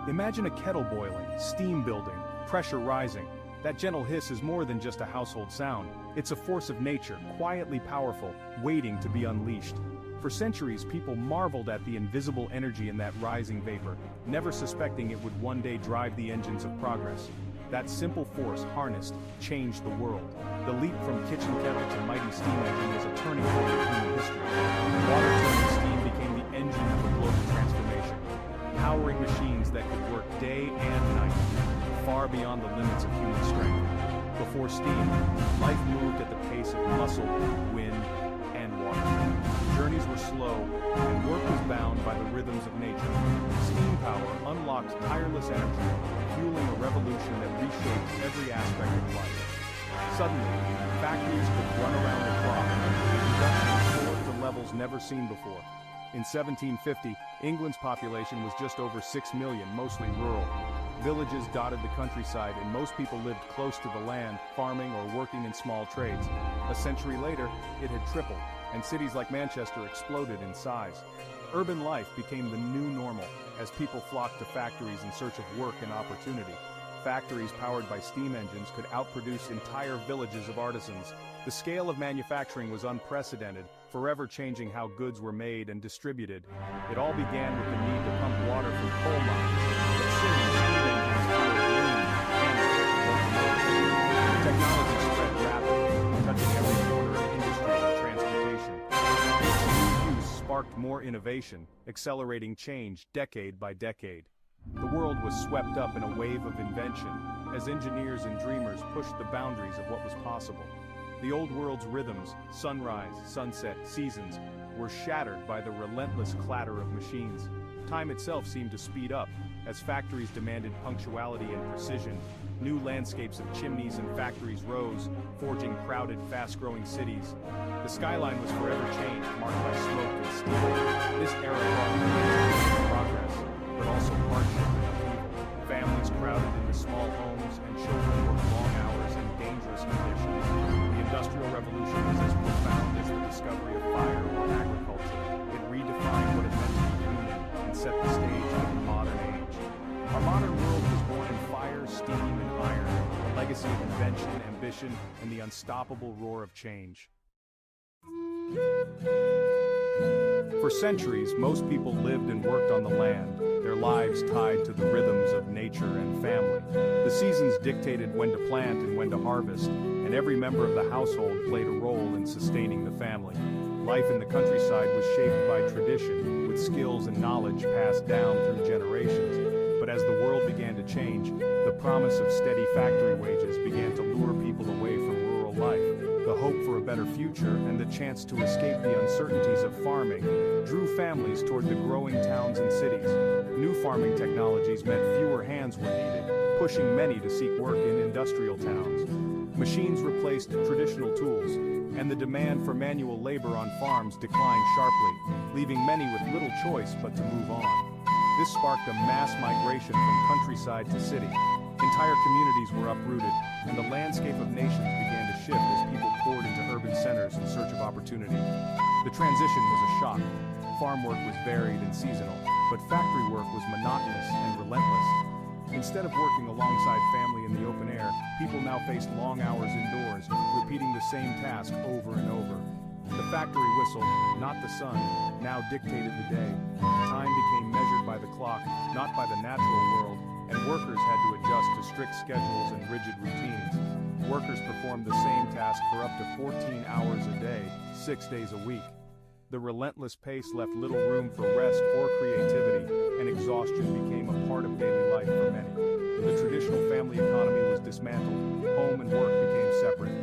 Imagine a kettle boiling, steam building, pressure rising. That gentle hiss is more than just a household sound. It's a force of nature, quietly powerful, waiting to be unleashed. For centuries, people marveled at the invisible energy in that rising vapor, never suspecting it would one day drive the engines of progress. That simple force harnessed changed the world. The leap from kitchen kettle to mighty steam engine was a turning point in human history. Water-turning steam became the engine of a global transformation, powering machines that could work day and night, far beyond the limits of human strength. Before steam, life moved at the pace of muscle, wind, and water. Journeys were slow, and work was bound by the rhythms of nature. Steam power unlocked tireless energy, fueling a revolution that reshaped every aspect of life. Suddenly, factories could run around the clock, and production soared to levels never seen before. In 1750, England's population was just over 6 million, mostly rural. Villages dotted the countryside, and most people lived close to the land, farming or working in small trades. A century later, it had tripled, and cities like Manchester exploded in size. Urban life became the new normal, as people flocked to factories in search of work and opportunity. Factories powered by steam engines could outproduce entire villages of artisans. The scale of manufacturing was unprecedented, forever changing how goods were made and distributed. It all began with the need to pump water from coal mines, but soon steam engines powered green, and technology spread rapidly, touching every corner of industry and transportation. Each new use sparked more innovation, accelerating change decade by decade. The world was swept up in a wave of invention, as engineers and dreamers pushed the boundaries of what was possible. The old world's rhythms, sunrise, sunset, seasons, were shattered by the relentless clatter of machines. Time itself seemed to speed up, as factories demanded punctuality and precision. New landscapes of chimneys and factories rose, forging crowded, fast-growing cities. The skyline was forever changed, marked by smoke and steam. This era brought immense progress, but also hardship and upheaval. Families crowded into small homes, and children worked long hours in dangerous conditions. The Industrial Revolution was as profound as the discovery of fire or agriculture. It redefined what it meant to be human and set the stage for the modern age. Our modern world was born in fire, steam, and iron, a legacy of invention, ambition, and the unstoppable roar of change. For centuries, most people lived and worked on the land, their lives tied to the rhythms of nature and family. The seasons dictated when to plant and when to harvest, and every member of the household played a role in sustaining the family. Life in the countryside was shaped by tradition, with skills and knowledge passed down through generations. But as the world began to change, the promise of steady factory wages began to lure people away from rural life. The hope for a better future and the chance to escape the uncertainties of farming drew families toward the growing towns and cities. New farming technologies meant fewer hands were needed, pushing many to seek work in industrial towns. Machines replaced traditional tools, and the demand for manual labor on farms declined sharply, leaving many with little choice but to move on. This sparked a mass migration from countryside to city. Entire communities were uprooted, and the landscape of nations began to shift as people poured into urban centers in search of opportunity. The transition was a shock. Farm work was varied and seasonal, but factory work was monotonous and relentless. Instead of working alongside family in the open air, people now faced long hours indoors, repeating the same task over and over. The factory whistle, not the sun, now dictated the day. Time became measured by the clock, not by the natural world, and workers had to adjust to strict schedules and rigid routines. Workers performed the same task for up to 14 hours a day, 6 days a week. The relentless pace left little room for rest or creativity, and exhaustion became a part of daily life for many. The traditional family economy was dismantled. Home and work became separate.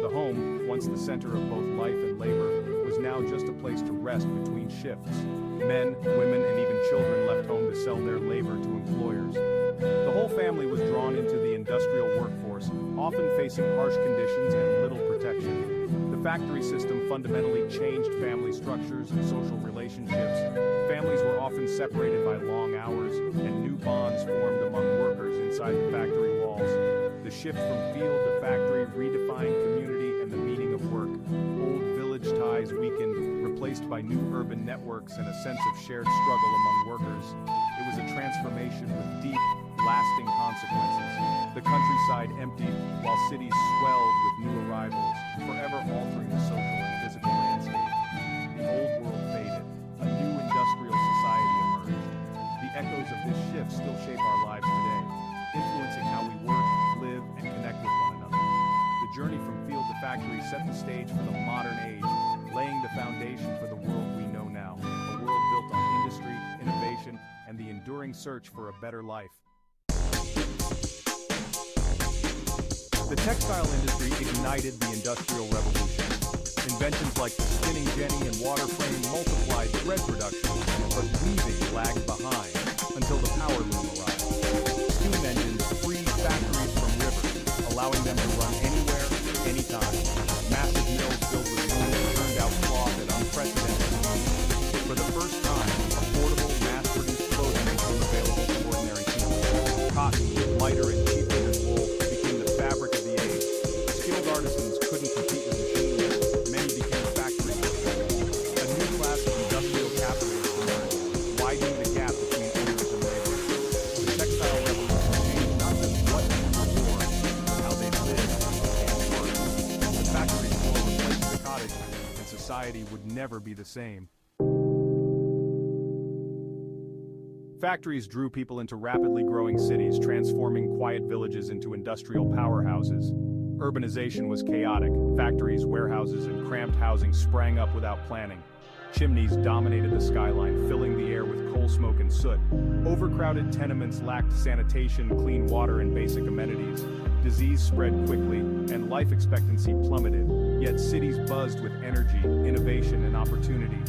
The home, once the center of both life and labor, was now just a place to rest between shifts. Men, women, and even children left home to sell their labor to employers. The whole family was drawn into the industrial workforce, often facing harsh conditions and little protection. The factory system fundamentally changed family structures and social relationships. Families were often separated by long hours, and new bonds formed among workers inside the factory walls. The shift from field to factory redefined community and the meaning of work. Old village ties weakened, replaced by new urban networks and a sense of shared struggle among workers. It was a transformation with deep, lasting consequences. The countryside emptied while cities swelled with new arrivals, forever altering the social and physical landscape. The old world faded. A new industrial society emerged. The echoes of this shift still shape our lives today, influencing how we work, live, and connect with one another. The journey from field to factory set the stage for the modern age, laying the foundation for the world we know now, a world built on industry, innovation, and the enduring search for a better life. The textile industry ignited the Industrial Revolution. Inventions like the spinning jenny and water frame multiplied thread production, but weaving lagged behind until the power loom arrived. Steam engines freed factories from rivers, allowing them to run anywhere, anytime. Massive mills filled with loom turned out cloth at unprecedented speed. For the first time, affordable, mass-produced clothing became available to ordinary people. Cotton, lighter and cheaper than wool, became the fabric of the age. Skilled artisans couldn't compete with machines. Many became factory workers. A new class of industrial capitalists emerged, widening the gap between owners and laborers. The textile revolution changed not just what people wore, but how they lived and worked. The factory floor replaced the cottage, and society would never be the same. Factories drew people into rapidly growing cities, transforming quiet villages into industrial powerhouses. Urbanization was chaotic. Factories, warehouses, and cramped housing sprang up without planning. Chimneys dominated the skyline, filling the air with coal smoke and soot. Overcrowded tenements lacked sanitation, clean water, and basic amenities. Disease spread quickly, and life expectancy plummeted. Yet cities buzzed with energy, innovation, and opportunity.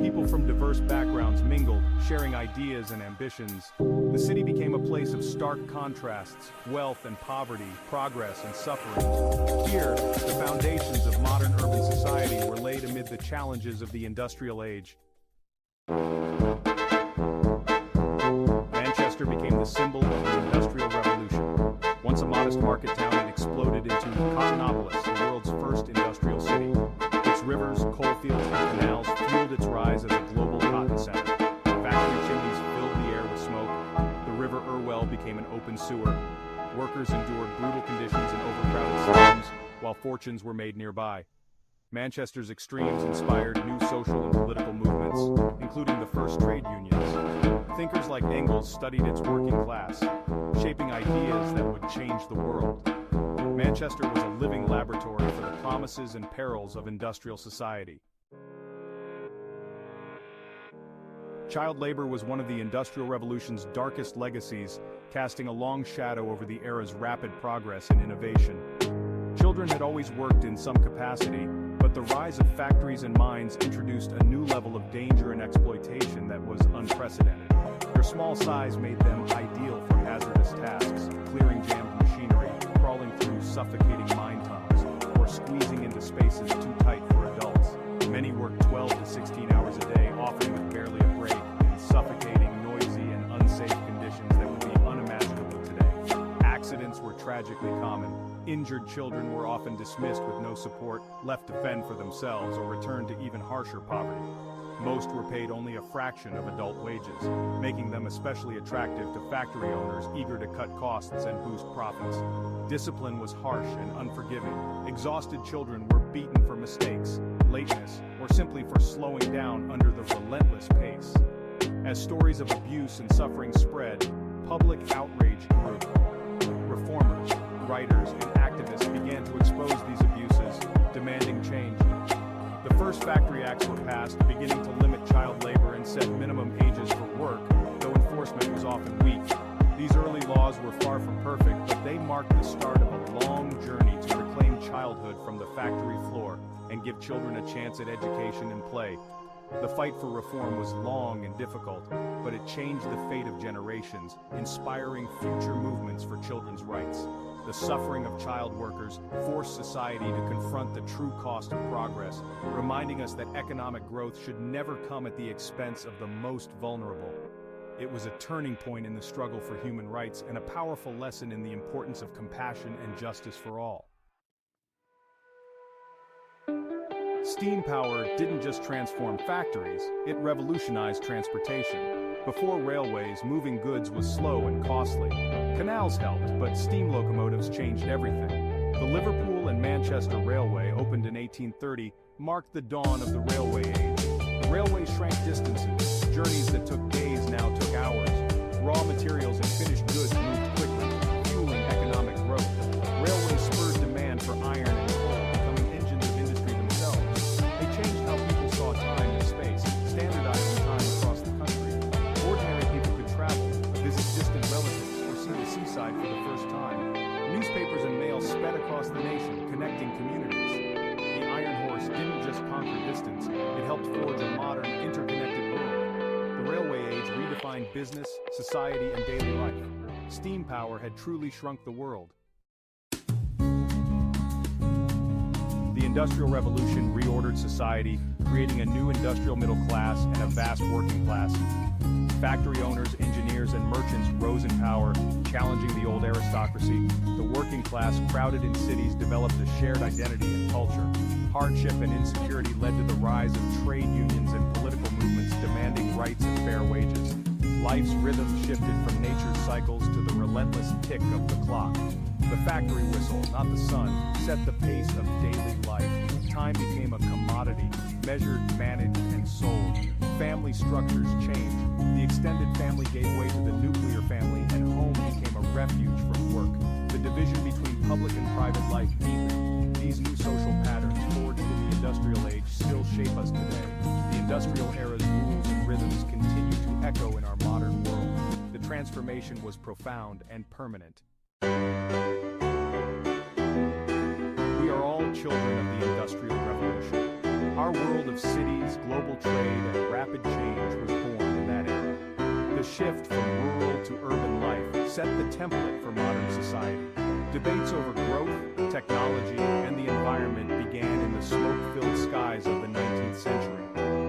People from diverse backgrounds mingled, sharing ideas and ambitions. The city became a place of stark contrasts, wealth and poverty, progress and suffering. Here, the foundations of modern urban society were laid amid the challenges of the industrial age. Manchester became the symbol of the Industrial Revolution. Once a modest market town, it exploded into Cottonopolis, the world's first industrial city. Its rivers, coalfields, and canals fueled its rise as a global cotton center. Factory chimneys filled the air with smoke. The River Irwell became an open sewer. Workers endured brutal conditions in overcrowded slums, while fortunes were made nearby. Manchester's extremes inspired new social and political movements, including the first trade unions. Thinkers like Engels studied its working class, shaping ideas that would change the world. Manchester was a living laboratory for the promises and perils of industrial society. Child labor was one of the Industrial Revolution's darkest legacies, casting a long shadow over the era's rapid progress and innovation. Children had always worked in some capacity, but the rise of factories and mines introduced a new level of danger and exploitation that was unprecedented. Their small size made them ideal for hazardous tasks, clearing jammed machinery, crawling through suffocating mine tunnels, or squeezing into spaces too tight for adults. Many worked 12 to 16 hours a day, often with barely a break, in suffocating, noisy, and unsafe conditions that would be unimaginable today. Accidents were tragically common. Injured children were often dismissed with no support, left to fend for themselves, or returned to even harsher poverty. Most were paid only a fraction of adult wages, making them especially attractive to factory owners eager to cut costs and boost profits. Discipline was harsh and unforgiving. Exhausted children were beaten for mistakes, lateness, or simply for slowing down under the relentless pace. As stories of abuse and suffering spread, public outrage grew. Reformers, writers, and activists began to expose these abuses, demanding change. The first factory acts were passed, beginning to limit child labor and set minimum ages for work, though enforcement was often weak. These early laws were far from perfect, but they marked the start of a long journey to reclaim childhood from the factory floor and give children a chance at education and play. The fight for reform was long and difficult, but it changed the fate of generations, inspiring future movements for children's rights. The suffering of child workers forced society to confront the true cost of progress, reminding us that economic growth should never come at the expense of the most vulnerable. It was a turning point in the struggle for human rights and a powerful lesson in the importance of compassion and justice for all. Steam power didn't just transform factories, it revolutionized transportation. Before railways, moving goods was slow and costly. Canals helped, but steam locomotives changed everything. The Liverpool and Manchester Railway, opened in 1830, marked the dawn of the railway age. The railway shrank distances. Journeys that took days now took hours. Raw materials and finished goods moved quickly, fueling economic growth. Railways spurred demand for iron and coal, becoming engines of industry themselves. They changed how people saw time and space, standardizing time across the country. Ordinary people could travel, visit distant relatives, or see the seaside for the first time. Newspapers and mail sped across the nation, connecting communities. The Iron Horse didn't just conquer distance, it helped forge a modern, interconnected world. The railway age redefined business, society, and daily life. Steam power had truly shrunk the world. The Industrial Revolution reordered society, creating a new industrial middle class and a vast working class. Factory owners, engineers, and merchants rose in power, challenging the old aristocracy. The working class, crowded in cities, developed a shared identity and culture. Hardship and insecurity led to the rise of trade unions and political movements demanding rights and fair wages. Life's rhythm shifted from nature's cycles to the relentless tick of the clock. The factory whistle, not the sun, set the pace of daily life. Time became a commodity, measured, managed, and sold. Family structures changed. The extended family gave way to the nuclear family, and home became a refuge from work. The division between public and private life deepened. These new social patterns, forged in the industrial age, still shape us today. The industrial era's rules and rhythms continue to echo in our modern world. The transformation was profound and permanent. We are all children of the Industrial Revolution. Our world of cities, global trade, and rapid change was born in that era. The shift from rural to urban life set the template for modern society. Debates over growth, technology, and the environment began in the smoke-filled skies of the 19th century.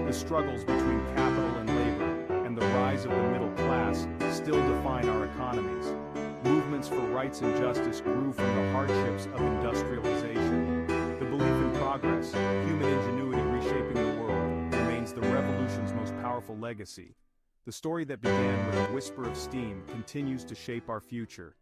The struggles between capital and labor, and the rise of the middle class, still define our economies. Movements for rights and justice grew from the hardships of industrialization. The belief in progress, human ingenuity reshaping the world, remains the revolution's most powerful legacy. The story that began with a whisper of steam continues to shape our future.